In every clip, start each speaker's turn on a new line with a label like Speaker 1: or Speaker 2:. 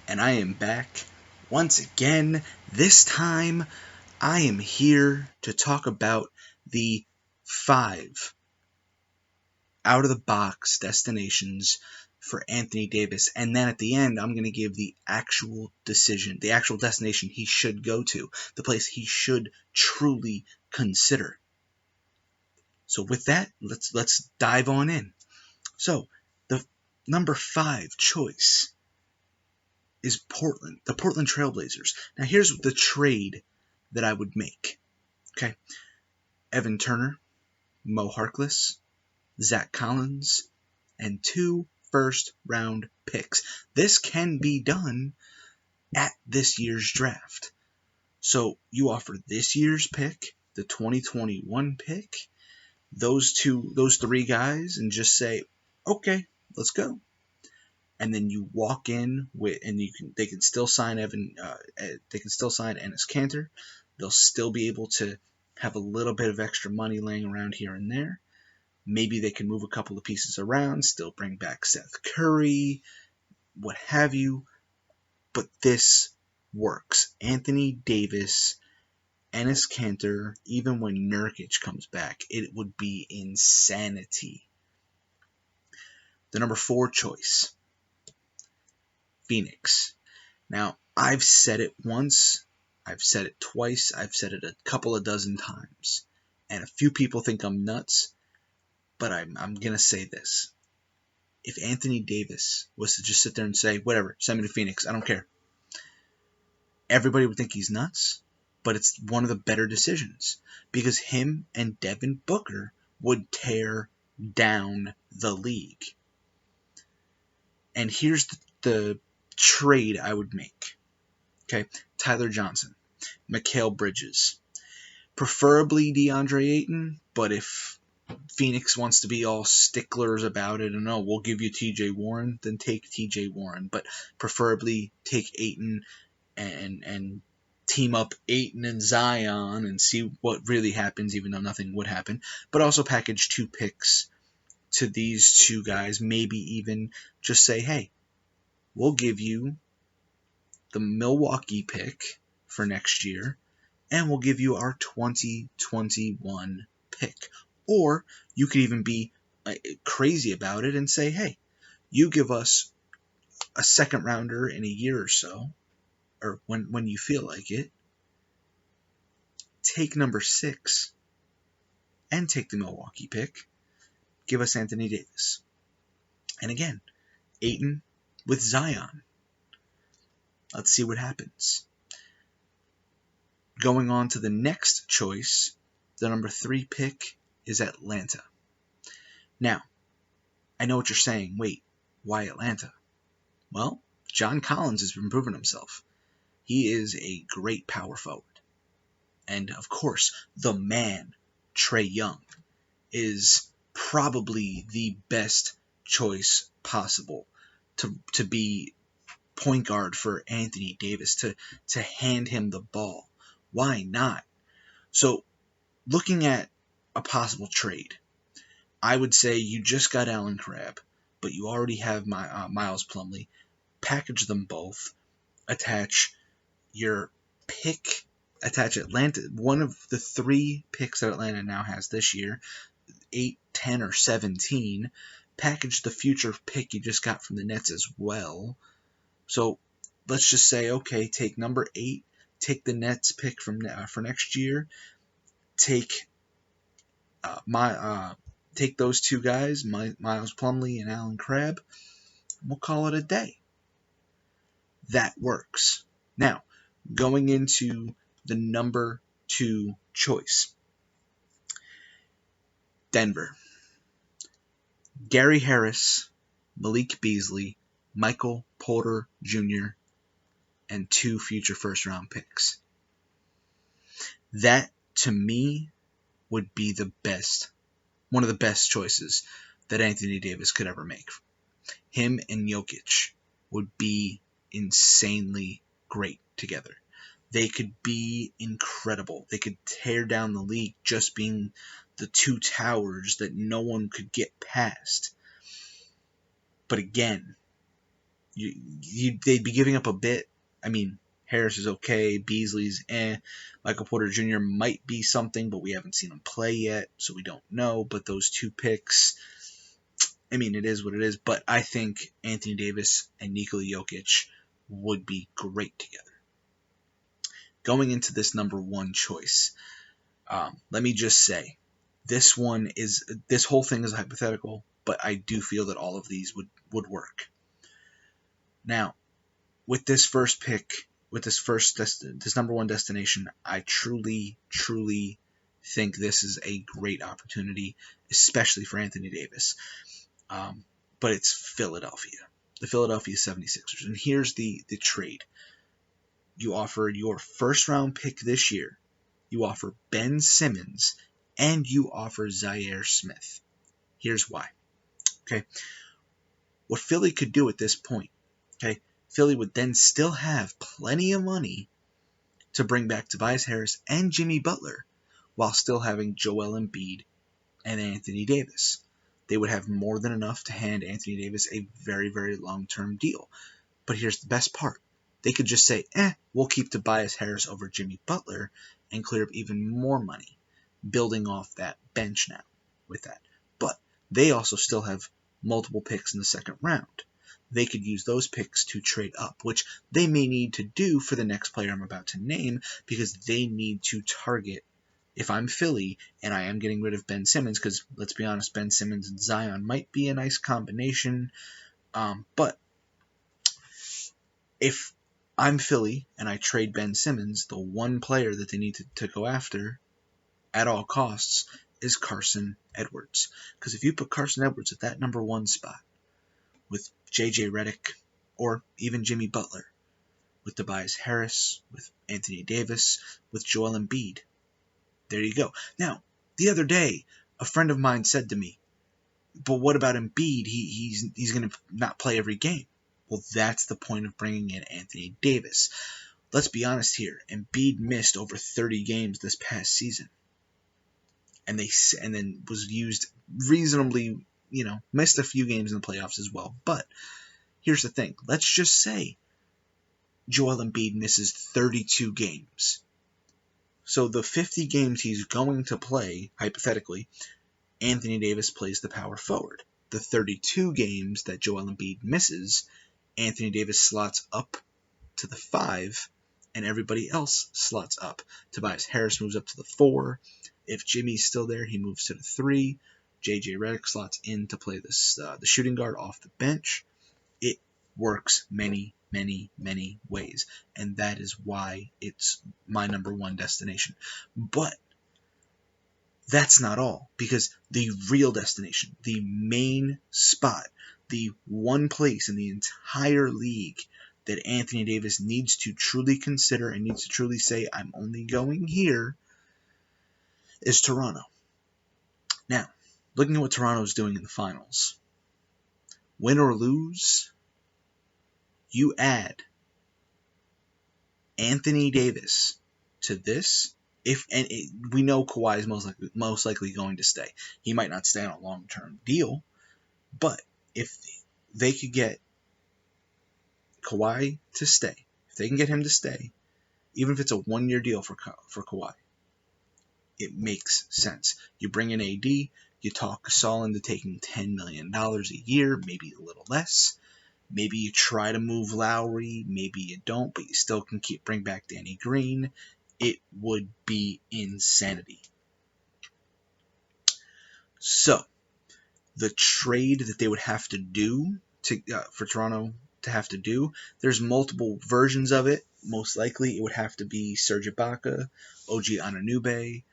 Speaker 1: and I am back once again. This time, I am here to talk about the 5 out-of-the-box destinations for Anthony Davis, and then at the end, I'm going to give the actual decision, the actual destination he should go to, the place he should truly consider. So with that, let's dive on in. So, the number 5 choice is Portland, the Portland Trailblazers. Now, here's the trade that I would make. Okay, Evan Turner, Mo Harkless, Zach Collins, and 2 first-round picks. This can be done at this year's draft. So you offer this year's pick, the 2021 pick, those 3 guys, and just say, okay, let's go. And then you walk in with, and they can still sign they can still sign Enes Kanter. They'll still be able to have a little bit of extra money laying around here and there. Maybe they can move a couple of pieces around, still bring back Seth Curry, what have you. But this works. Anthony Davis, Enes Kanter, even when Nurkic comes back, it would be insanity. The number 4 choice, Phoenix. Now, I've said it once, I've said it twice, I've said it a couple of dozen times, and a few people think I'm nuts, but I'm going to say this. If Anthony Davis was to just sit there and say, whatever, send me to Phoenix, I don't care, everybody would think he's nuts, but it's one of the better decisions, because him and Devin Booker would tear down the league. And here's the trade I would make. Okay, Tyler Johnson, Mikal Bridges, preferably DeAndre Ayton, but if Phoenix wants to be all sticklers about it and we'll give you TJ Warren, then take TJ Warren, but preferably take Ayton and team up Ayton and Zion and see what really happens, even though nothing would happen, but also package 2 picks to these 2 guys, maybe even just say, hey, we'll give you the Milwaukee pick for next year, and we'll give you our 2021 pick. Or you could even be crazy about it and say, hey, you give us a second rounder in a year or so, or when you feel like it, take number 6 and take the Milwaukee pick, give us Anthony Davis. And again, Ayton with Zion. Let's see what happens. Going on to the next choice, the number 3 pick is Atlanta. Now, I know what you're saying. Wait, why Atlanta? Well, John Collins has been proving himself. He is a great power forward. And, of course, the man, Trae Young, is probably the best choice possible to be point guard for Anthony Davis, to hand him the ball. Why not? So, looking at a possible trade, I would say you just got Allen Crabbe, but you already have Miles Plumlee. Package them both. Attach your pick. Attach Atlanta, one of the 3 picks that Atlanta now has this year, 8, 10, or 17. Package the future pick you just got from the Nets as well. So let's just say, okay, take number 8, take the Nets pick for next year, take take those 2 guys, Miles Plumlee and Allen Crabbe. We'll call it a day. That works. Now, going into the number 2 choice, Denver. Gary Harris, Malik Beasley, Michael Porter Jr., and 2 future first-round picks. That, to me, would be one of the best choices that Anthony Davis could ever make. Him and Jokic would be insanely great together. They could be incredible. They could tear down the league just being the 2 towers that no one could get past. But again, they'd be giving up a bit. I mean, Harris is okay. Beasley's Michael Porter Jr. might be something, but we haven't seen him play yet, so we don't know. But those 2 picks, I mean, it is what it is. But I think Anthony Davis and Nikola Jokic would be great together. Going into this number 1 choice, let me just say, this whole thing is hypothetical, but I do feel that all of these would work. Now, with this first pick, with this number 1 destination, I truly think this is a great opportunity, especially for Anthony Davis. But it's Philadelphia, the Philadelphia 76ers. And here's the trade. You offer your first round pick this year, you offer Ben Simmons, and you offer Zaire Smith. Here's why. Okay. What Philly could do at this point, okay, Philly would then still have plenty of money to bring back Tobias Harris and Jimmy Butler while still having Joel Embiid and Anthony Davis. They would have more than enough to hand Anthony Davis a very, very long-term deal. But here's the best part. They could just say, we'll keep Tobias Harris over Jimmy Butler and clear up even more money, building off that bench now with that. But they also still have multiple picks in the second round. They could use those picks to trade up, which they may need to do for the next player I'm about to name, because they need to target, if I'm Philly and I am getting rid of Ben Simmons, because let's be honest, Ben Simmons and Zion might be a nice combination, but if I'm Philly and I trade Ben Simmons, the one player that they need to go after at all costs is Carson Edwards. Because if you put Carson Edwards at that number 1 spot with J.J. Redick or even Jimmy Butler, with Tobias Harris, with Anthony Davis, with Joel Embiid, there you go. Now, the other day, a friend of mine said to me, but what about Embiid? He's going to not play every game. Well, that's the point of bringing in Anthony Davis. Let's be honest here. Embiid missed over 30 games this past season. And then was used reasonably, missed a few games in the playoffs as well. But here's the thing. Let's just say Joel Embiid misses 32 games. So the 50 games he's going to play, hypothetically, Anthony Davis plays the power forward. The 32 games that Joel Embiid misses, Anthony Davis slots up to the 5, and everybody else slots up. Tobias Harris moves up to the 4. If Jimmy's still there, he moves to the 3. J.J. Redick slots in to play the shooting guard off the bench. It works many, many, many ways, and that is why it's my number 1 destination. But that's not all, because the real destination, the main spot, the one place in the entire league that Anthony Davis needs to truly consider and needs to truly say, I'm only going here, is Toronto. Now, looking at what Toronto's doing in the finals, win or lose, you add Anthony Davis to this. We know Kawhi is most likely going to stay. He might not stay on a long-term deal, but if they could get Kawhi to stay, if they can get him to stay, even if it's a 1-year deal for Kawhi, it makes sense. You bring in AD, you talk Gasol into taking $10 million a year, maybe a little less. Maybe you try to move Lowry, maybe you don't, but you still can bring back Danny Green. It would be insanity. So, the trade that they would have to do for Toronto to have to do, there's multiple versions of it. Most likely, it would have to be Serge Ibaka, OG Anunoby,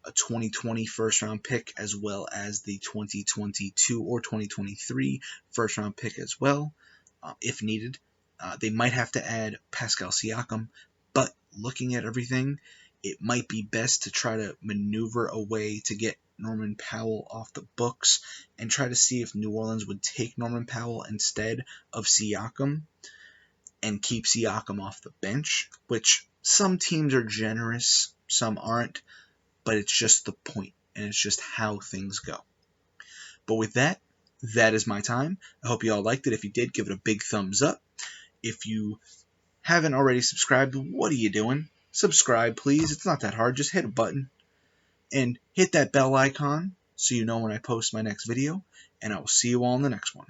Speaker 1: a 2020 first-round pick, as well as the 2022 or 2023 first-round pick as well, if needed. They might have to add Pascal Siakam, but looking at everything, it might be best to try to maneuver a way to get Norman Powell off the books and try to see if New Orleans would take Norman Powell instead of Siakam and keep Siakam off the bench, which some teams are generous, some aren't, but it's just the point, and it's just how things go. But with that, that is my time. I hope you all liked it. If you did, give it a big thumbs up. If you haven't already subscribed, what are you doing? Subscribe, please. It's not that hard. Just hit a button and hit that bell icon so you know when I post my next video. And I will see you all in the next one.